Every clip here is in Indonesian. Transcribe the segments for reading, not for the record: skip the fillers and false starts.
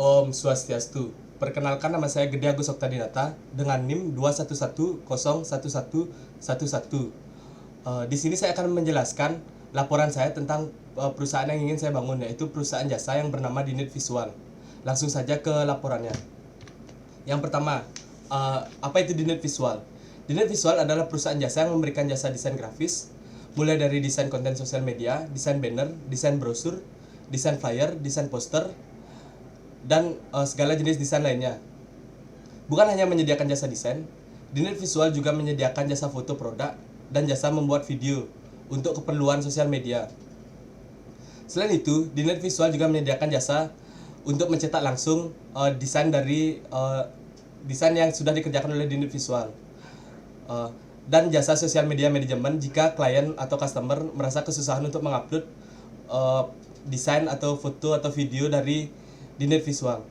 Om Swastiastu. Perkenalkan, nama saya Gede Agus Oktadinata dengan NIM 211011111. Di sini saya akan menjelaskan laporan saya tentang perusahaan yang ingin saya bangun, yaitu perusahaan jasa yang bernama Dinit Visual. Langsung saja ke laporannya. Yang pertama, apa itu Dinit Visual? Dinit Visual adalah perusahaan jasa yang memberikan jasa desain grafis, mulai dari desain konten sosial media, desain banner, desain brosur, desain flyer, desain poster, dan segala jenis desain lainnya. Bukan hanya menyediakan jasa desain, Dinit Visual juga menyediakan jasa foto produk dan jasa membuat video untuk keperluan sosial media. Selain itu, Dinit Visual juga menyediakan jasa untuk mencetak langsung desain dari desain yang sudah dikerjakan oleh Dinit Visual, dan jasa sosial media manajemen jika klien atau customer merasa kesusahan untuk mengupload desain atau foto atau video dari Dinit Visual.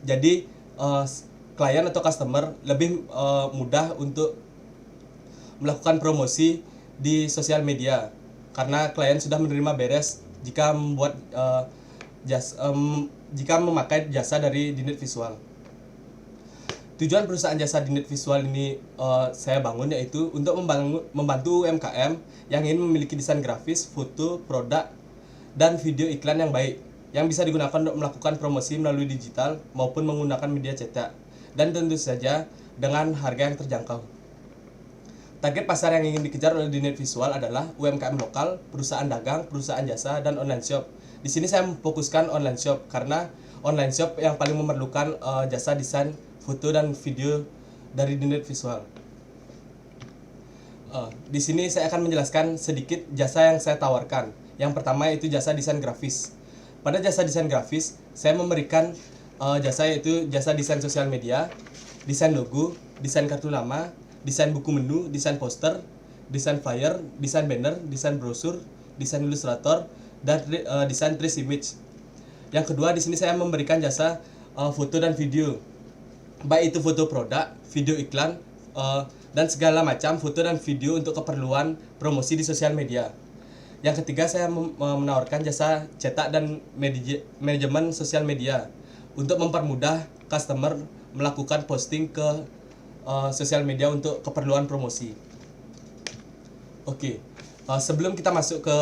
Jadi klien atau customer lebih mudah untuk melakukan promosi di sosial media karena klien sudah menerima beres jika membuat jika memakai jasa dari Dinit Visual. Tujuan perusahaan jasa Dinit Visual ini saya bangun yaitu untuk membantu UMKM yang ingin memiliki desain grafis, foto, produk, dan video iklan yang baik, yang bisa digunakan untuk melakukan promosi melalui digital maupun menggunakan media cetak, dan tentu saja dengan harga yang terjangkau. Target pasar yang ingin dikejar oleh Dinit Visual adalah UMKM lokal, perusahaan dagang, perusahaan jasa, dan online shop. Di sini saya memfokuskan online shop karena online shop yang paling memerlukan jasa desain, foto, dan video dari Dinit Visual. Di sini saya akan menjelaskan sedikit jasa yang saya tawarkan. Yang pertama yaitu jasa desain grafis. Pada jasa desain grafis, saya memberikan jasa yaitu jasa desain sosial media, desain logo, desain kartu nama, desain buku menu, desain poster, desain flyer, desain banner, desain brosur, desain ilustrator, dan desain trace image. Yang kedua, di sini saya memberikan jasa foto dan video, baik itu foto produk, video iklan, dan segala macam foto dan video untuk keperluan promosi di sosial media. Yang ketiga, saya menawarkan jasa cetak dan manajemen sosial media untuk mempermudah customer melakukan posting ke sosial media untuk keperluan promosi. Oke, sebelum kita masuk ke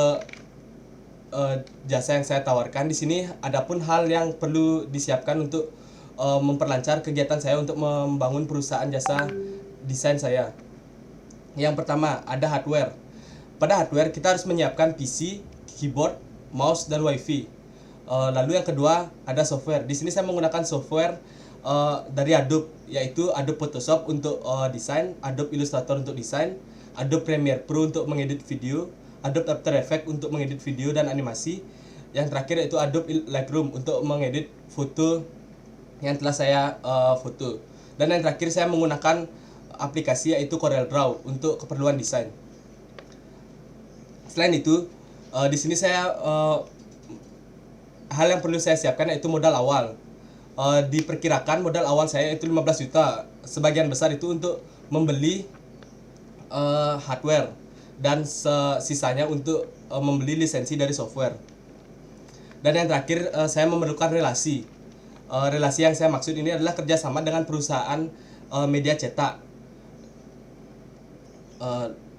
jasa yang saya tawarkan, di sini adapun hal yang perlu disiapkan untuk memperlancar kegiatan saya untuk membangun perusahaan jasa desain saya. Yang pertama, ada hardware. Pada hardware kita harus menyiapkan PC, keyboard, mouse, dan WiFi. Lalu yang kedua ada software. Di sini saya menggunakan software dari Adobe, yaitu Adobe Photoshop untuk desain, Adobe Illustrator untuk desain, Adobe Premiere Pro untuk mengedit video, Adobe After Effects untuk mengedit video dan animasi. Yang terakhir yaitu Adobe Lightroom untuk mengedit foto yang telah saya foto. Dan yang terakhir saya menggunakan aplikasi yaitu CorelDRAW untuk keperluan desain. Selain itu, di sini saya hal yang perlu saya siapkan yaitu modal awal. Diperkirakan modal awal saya itu 15 juta. Sebagian besar itu untuk membeli hardware dan sisanya untuk membeli lisensi dari software. Dan yang terakhir, saya memerlukan relasi. Relasi yang saya maksud ini adalah kerjasama dengan perusahaan media cetak.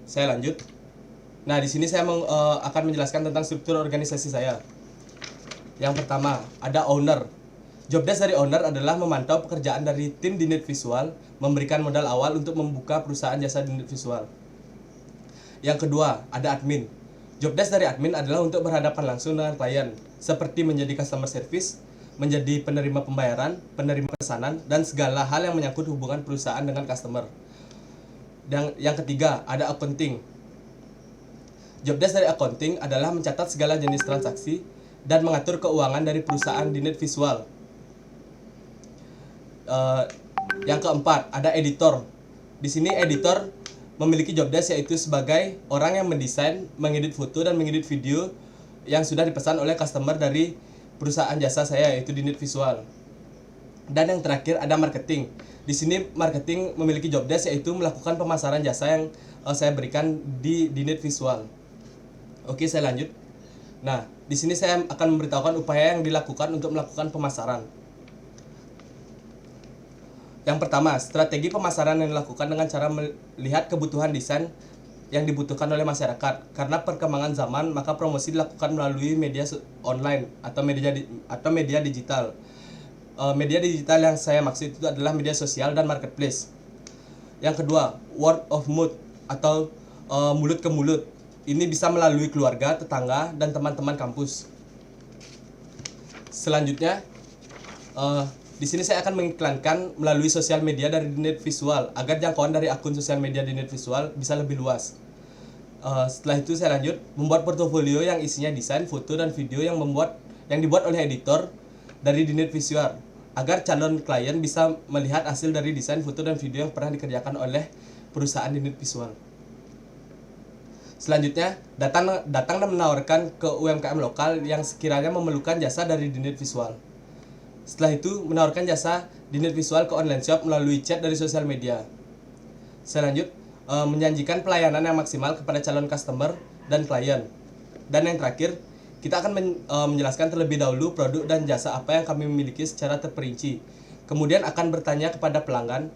Saya lanjut. Nah, di sini saya akan menjelaskan tentang struktur organisasi saya. Yang pertama, ada owner. Job desk dari owner adalah memantau pekerjaan dari tim Dinit Visual, memberikan modal awal untuk membuka perusahaan jasa Dinit Visual. Yang kedua, ada admin. Job desk dari admin adalah untuk berhadapan langsung dengan klien, seperti menjadi customer service, menjadi penerima pembayaran, penerima pesanan, dan segala hal yang menyangkut hubungan perusahaan dengan customer. Dan yang ketiga, ada accounting. Job desk dari accounting adalah mencatat segala jenis transaksi dan mengatur keuangan dari perusahaan Dinit Visual. Yang keempat, ada editor. Di sini editor memiliki job desk yaitu sebagai orang yang mendesain, mengedit foto, dan mengedit video yang sudah dipesan oleh customer dari perusahaan jasa saya yaitu Dinit Visual. Dan yang terakhir ada marketing. Di sini marketing memiliki job desk yaitu melakukan pemasaran jasa yang saya berikan di Dinit Visual. Oke, saya lanjut. Nah, di sini saya akan memberitahukan upaya yang dilakukan untuk melakukan pemasaran. Yang pertama, strategi pemasaran yang dilakukan dengan cara melihat kebutuhan desain yang dibutuhkan oleh masyarakat. Karena perkembangan zaman, maka promosi dilakukan melalui media online atau media digital. Media digital yang saya maksud itu adalah media sosial dan marketplace. Yang kedua, word of mouth atau mulut ke mulut. Ini bisa melalui keluarga, tetangga, dan teman-teman kampus. Selanjutnya, di sini saya akan mengiklankan melalui sosial media dari Dinet Visual agar jangkauan dari akun sosial media Dinet Visual bisa lebih luas. Setelah itu saya lanjut membuat portofolio yang isinya desain, foto, dan video yang dibuat oleh editor dari Dinet Visual agar calon klien bisa melihat hasil dari desain, foto, dan video yang pernah dikerjakan oleh perusahaan Dinet Visual. Selanjutnya, datang dan menawarkan ke UMKM lokal yang sekiranya memerlukan jasa dari Dinet Visual. Setelah itu, menawarkan jasa Dinet Visual ke online shop melalui chat dari sosial media. Selanjutnya, menjanjikan pelayanan yang maksimal kepada calon customer dan klien. Dan yang terakhir, kita akan menjelaskan terlebih dahulu produk dan jasa apa yang kami miliki secara terperinci. Kemudian akan bertanya kepada pelanggan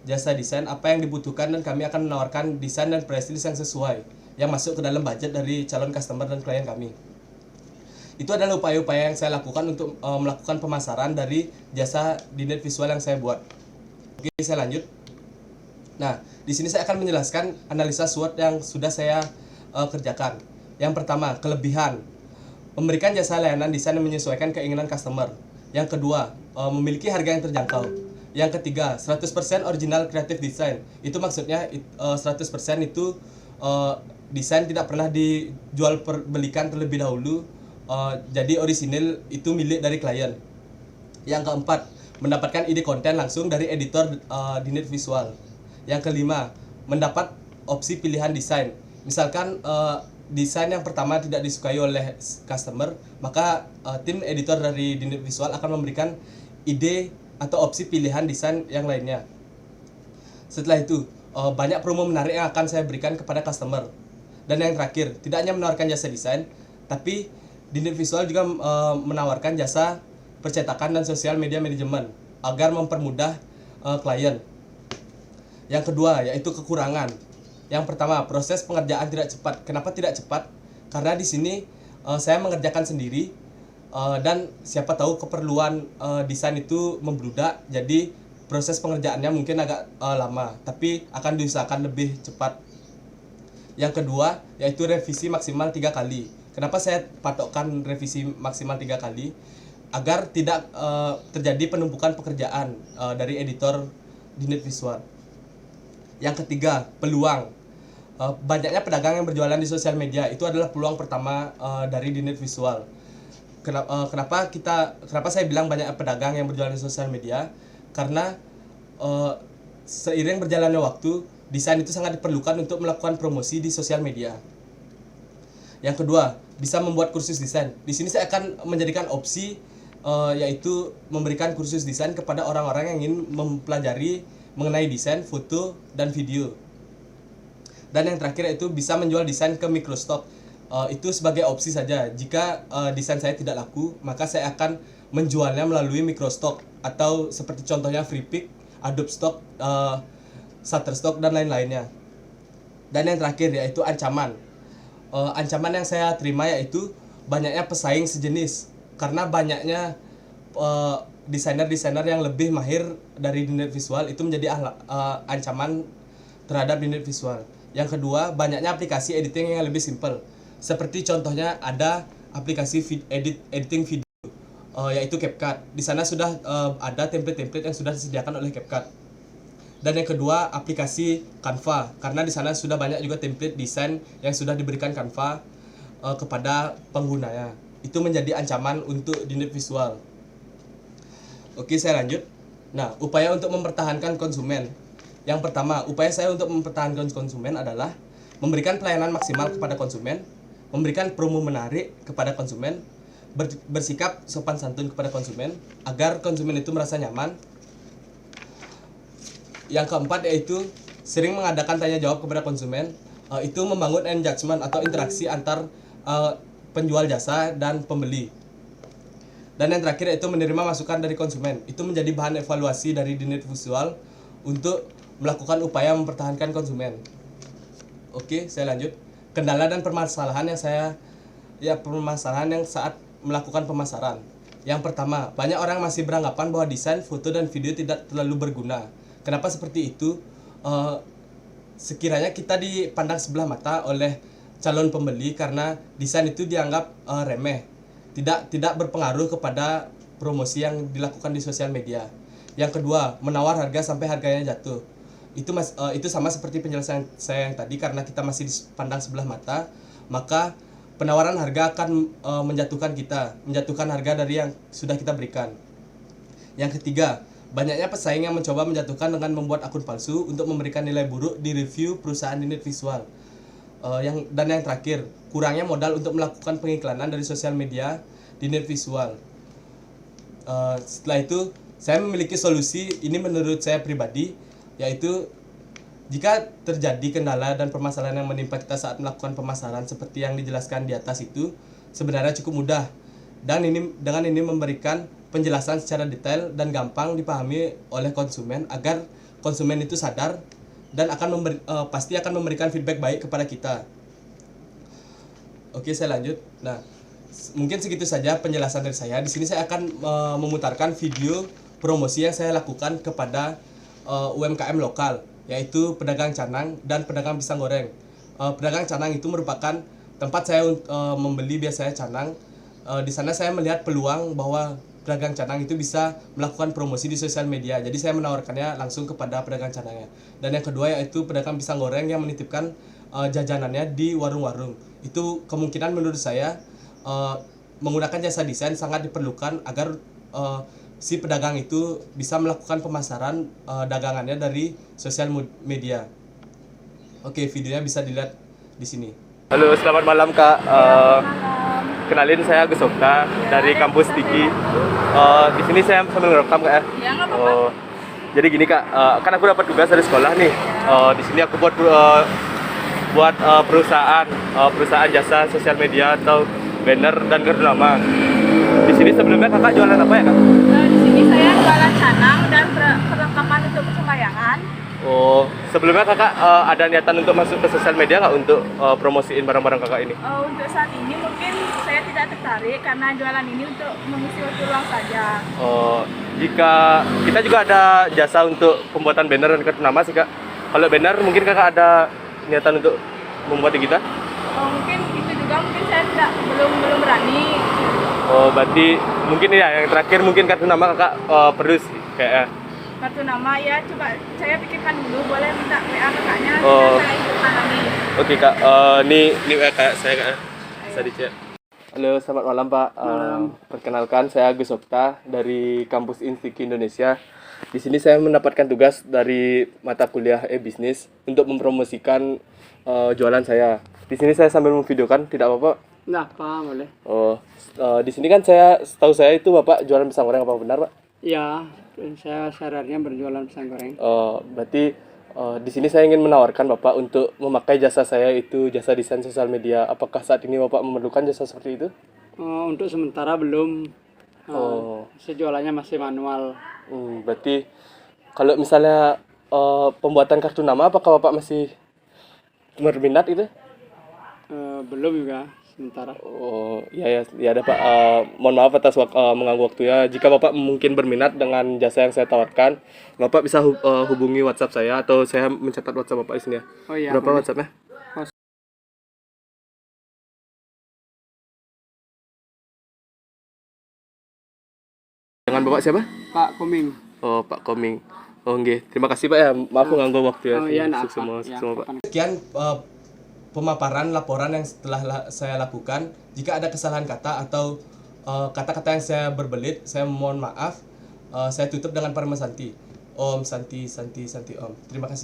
jasa desain apa yang dibutuhkan, dan kami akan menawarkan desain dan press list yang sesuai yang masuk ke dalam budget dari calon customer dan klien kami. Itu adalah upaya-upaya yang saya lakukan untuk melakukan pemasaran dari jasa Dinet Visual yang saya buat. Oke, saya lanjut. Nah, di sini saya akan menjelaskan analisa SWOT yang sudah saya kerjakan. Yang pertama, kelebihan. Memberikan jasa layanan desain yang menyesuaikan keinginan customer. Yang kedua, memiliki harga yang terjangkau. Yang ketiga, 100% original creative design. Itu maksudnya 100% itu desain tidak pernah dijual belikan terlebih dahulu. Jadi orisinil itu milik dari klien. Yang keempat, mendapatkan ide konten langsung dari editor Dinet Visual. Yang kelima, mendapat opsi pilihan desain. Misalkan desain yang pertama tidak disukai oleh customer, maka tim editor dari Dinet Visual akan memberikan ide atau opsi pilihan desain yang lainnya. Setelah itu, banyak promo menarik yang akan saya berikan kepada customer. Dan yang terakhir, tidak hanya menawarkan jasa desain, tapi Dinet Visual juga menawarkan jasa percetakan dan sosial media manajemen agar mempermudah klien. Yang kedua, yaitu kekurangan. Yang pertama, proses pengerjaan tidak cepat. Kenapa tidak cepat? Karena di sini saya mengerjakan sendiri, dan siapa tahu keperluan desain itu membludak, jadi proses pengerjaannya mungkin agak lama, tapi akan diusahakan lebih cepat. Yang kedua, yaitu revisi maksimal 3 kali. Kenapa saya patokkan revisi maksimal 3 kali? Agar tidak terjadi penumpukan pekerjaan dari editor Dinet Visual. Yang ketiga, peluang. Banyaknya pedagang yang berjualan di sosial media itu adalah peluang pertama dari Dinet Visual. Kenapa saya bilang banyak pedagang yang berjualan di sosial media? Karena seiring berjalannya waktu, desain itu sangat diperlukan untuk melakukan promosi di sosial media. Yang kedua, bisa membuat kursus desain. Di sini saya akan menjadikan opsi yaitu memberikan kursus desain kepada orang-orang yang ingin mempelajari mengenai desain, foto, dan video. Dan yang terakhir yaitu bisa menjual desain ke microstock. Itu sebagai opsi saja. Jika desain saya tidak laku, maka saya akan menjualnya melalui microstock atau seperti contohnya Freepik, Adobe Stock, Shutterstock, dan lain-lainnya. Dan yang terakhir yaitu ancaman. Ancaman yang saya terima yaitu banyaknya pesaing sejenis, karena banyaknya desainer-desainer yang lebih mahir dari Dinet Visual itu menjadi ancaman terhadap Dinet Visual. Yang kedua, banyaknya aplikasi editing yang lebih simple. Seperti contohnya ada aplikasi editing video yaitu CapCut. Di sana sudah ada template-template yang sudah disediakan oleh CapCut. Dan yang kedua, aplikasi Canva, karena di sana sudah banyak juga template desain yang sudah diberikan Canva kepada penggunanya. Itu menjadi ancaman untuk Dinet Visual. Oke, saya lanjut. Nah, upaya untuk mempertahankan konsumen. Yang pertama, upaya saya untuk mempertahankan konsumen adalah memberikan pelayanan maksimal kepada konsumen, memberikan promo menarik kepada konsumen, bersikap sopan santun kepada konsumen agar konsumen itu merasa nyaman. Yang keempat yaitu sering mengadakan tanya jawab kepada konsumen. Itu membangun engagement atau interaksi antar penjual jasa dan pembeli. Dan yang terakhir yaitu menerima masukan dari konsumen. Itu menjadi bahan evaluasi dari Dinit Visual untuk melakukan upaya mempertahankan konsumen. Oke, saya lanjut. Kendala dan permasalahan yang saat melakukan pemasaran. Yang pertama, banyak orang masih beranggapan bahwa desain, foto, dan video tidak terlalu berguna. Kenapa seperti itu? Sekiranya kita dipandang sebelah mata oleh calon pembeli karena desain itu dianggap remeh, tidak berpengaruh kepada promosi yang dilakukan di sosial media. Yang kedua, menawar harga sampai harganya jatuh. Itu sama seperti penjelasan saya yang tadi, karena kita masih dipandang sebelah mata, maka penawaran harga akan menjatuhkan harga dari yang sudah kita berikan. Yang ketiga, banyaknya pesaing yang mencoba menjatuhkan dengan membuat akun palsu untuk memberikan nilai buruk di review perusahaan Dinit Visual. Dan yang terakhir, kurangnya modal untuk melakukan pengiklanan dari sosial media Dinit Visual. Setelah itu, saya memiliki solusi, ini menurut saya pribadi, yaitu jika terjadi kendala dan permasalahan yang menimpa kita saat melakukan pemasaran seperti yang dijelaskan di atas itu, sebenarnya cukup mudah. Dan dengan ini memberikan penjelasan secara detail dan gampang dipahami oleh konsumen agar konsumen itu sadar dan pasti akan memberikan feedback baik kepada kita. Oke, saya lanjut. Nah, mungkin segitu saja penjelasan dari saya. Di sini saya akan memutarkan video promosi yang saya lakukan kepada UMKM lokal, yaitu pedagang canang dan pedagang pisang goreng. Pedagang canang itu merupakan tempat saya membeli biasanya canang. Di sana saya melihat peluang bahwa pedagang canang itu bisa melakukan promosi di sosial media. Jadi saya menawarkannya langsung kepada pedagang canangnya. Dan yang kedua yaitu pedagang pisang goreng yang menitipkan jajanannya di warung-warung. Itu kemungkinan menurut saya menggunakan jasa desain sangat diperlukan agar si pedagang itu bisa melakukan pemasaran dagangannya dari sosial media. Oke, videonya bisa dilihat di sini. Halo, selamat malam Kak. Kenalin, saya Agus Okta dari kampus Tiki. Di sini saya sambil ngerekam Kak ya. Iya, nggak apa-apa. Jadi gini Kak, kan aku dapat tugas dari sekolah nih. Di sini aku buat perusahaan jasa sosial media atau banner dan kartu nama. Di sini sebelumnya Kakak jualan apa ya Kak? Di sini saya jualan canang dan perlengkapan untuk persembahyangan. Oh, sebelumnya Kakak ada niatan untuk masuk ke sosial media nggak untuk promosiin barang-barang Kakak ini? Untuk saat ini mungkin saya tidak tertarik karena jualan ini untuk mengisi waktu luang saja. Jika kita juga ada jasa untuk pembuatan banner dan kartu nama sih Kak. Kalau banner mungkin Kakak ada niatan untuk membuat di kita? Mungkin itu juga mungkin saya belum berani. Berarti mungkin ya yang terakhir mungkin kartu nama Kakak perlu sih kayaknya. Kartu nama ya, coba saya pikirkan dulu, boleh minta WA kakaknya, saya ikutkan lagi. Oke Kak, ini WA Kak saya Kak, bisa dicek. Halo, selamat malam Pak. Perkenalkan, saya Agus Okta dari kampus Tiki Indonesia. Di sini saya mendapatkan tugas dari mata kuliah e-bisnis untuk mempromosikan jualan saya. Di sini saya sambil memvideokan, tidak apa-apa? Nah, Pak, boleh. Di sini kan setahu saya itu Bapak jualan pisang goreng, apa benar Pak? Ya, saya sehari-harinya berjualan pisang goreng. Berarti di sini saya ingin menawarkan Bapak untuk memakai jasa saya, itu jasa desain sosial media. Apakah saat ini Bapak memerlukan jasa seperti itu? Untuk sementara belum. Sejualannya masih manual. Berarti kalau misalnya pembuatan kartu nama, apakah Bapak masih berminat itu? Belum juga sementara. Ya ada Pak. Mohon maaf atas mengganggu waktunya. Jika Bapak mungkin berminat dengan jasa yang saya tawarkan, Bapak bisa hubungi WhatsApp saya atau saya mencatat WhatsApp Bapak di sini ya. Oh iya. Berapa boleh. WhatsAppnya? Dengan Bapak siapa? Pak Koming. Pak Koming. Nggih. Terima kasih Pak ya. Maaf mengganggu waktu ya. Iya, nah, Sukses semua Pak. Sekian pemaparan laporan yang setelah saya lakukan. Jika ada kesalahan kata atau kata-kata yang saya berbelit, saya mohon maaf. Saya tutup dengan Parma Santi. Om Santi Santi Santi Om. Terima kasih.